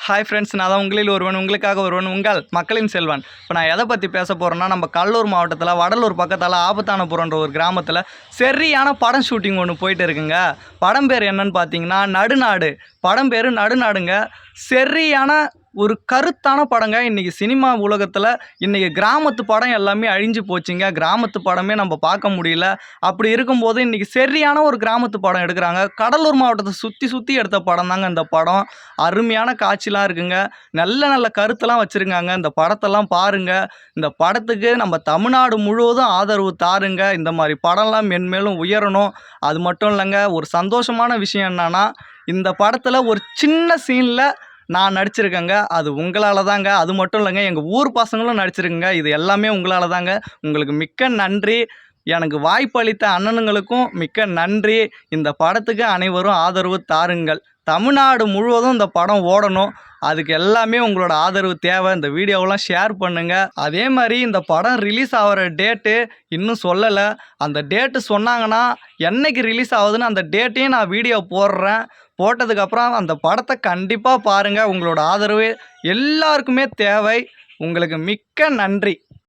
Hi friends, நான் தான் உங்களில் ஒருவன், உங்களுக்காக ஒருவன், உங்கள் மக்களின் செல்வன். இப்போ நான் எதை பற்றி பேச போகிறேன்னா, நம்ம கடலூர் மாவட்டத்தில் வடலூர் பக்கத்தில் ஆபத்தானபுரம்ன்ற ஒரு கிராமத்தில் சரியான படம் ஷூட்டிங் ஒன்று போயிட்டு இருக்குங்க. படம் பேர் என்னன்னு பார்த்தீங்கன்னா நடுநாடு. படம் பேர் நடுநாடுங்க. சரியான ஒரு கருத்தான படங்க. இன்றைக்கி சினிமா உலகத்தில் இன்றைக்கி கிராமத்து படம் எல்லாமே அழிஞ்சு போச்சுங்க. கிராமத்து படமே நம்ம பார்க்க முடியல. அப்படி இருக்கும்போது இன்றைக்கி சரியான ஒரு கிராமத்து படம் எடுக்கிறாங்க. கடலூர் மாவட்டத்தை சுற்றி எடுத்த படம் தாங்க இந்த படம். அருமையான காட்சிலாம் இருக்குங்க. நல்ல நல்ல கருத்தெல்லாம் வச்சுருக்காங்க. இந்த படத்தெல்லாம் பாருங்கள். இந்த படத்துக்கு நம்ம தமிழ்நாடு முழுவதும் ஆதரவு தாருங்க. இந்த மாதிரி படம்லாம் மென்மேலும் உயரணும். அது மட்டும் இல்லைங்க, ஒரு சந்தோஷமான விஷயம் என்னன்னா, இந்த படத்தில் ஒரு சின்ன சீனில் நான் நடிச்சிருக்கேங்க. அது உங்களால் தாங்க. அது மட்டும் இல்லைங்க, எங்கள் ஊர் பசங்களும் நடிச்சிருக்குங்க. இது எல்லாமே உங்களால் தாங்க. உங்களுக்கு மிக்க நன்றி. எனக்கு வாய்ப்பளித்த அண்ணனுங்களுக்கும் மிக்க நன்றி. இந்த படத்துக்கு அனைவரும் ஆதரவு தாருங்கள். தமிழ்நாடு முழுவதும் இந்த படம் ஓடணும். அதுக்கு எல்லாமே உங்களோட ஆதரவு தேவை. இந்த வீடியோவெல்லாம் ஷேர் பண்ணுங்கள். அதே மாதிரி இந்த படம் ரிலீஸ் ஆகிற டேட்டு இன்னும் சொல்லலை. அந்த டேட்டு சொன்னாங்கன்னா என்னைக்கு ரிலீஸ் ஆகுதுன்னு அந்த டேட்டையும் நான் வீடியோ போடுறேன். போட்டதுக்கப்புறம் அந்த படத்தை கண்டிப்பாக பாருங்கள். உங்களோட ஆதரவு எல்லாருக்குமே தேவை. உங்களுக்கு மிக்க நன்றி.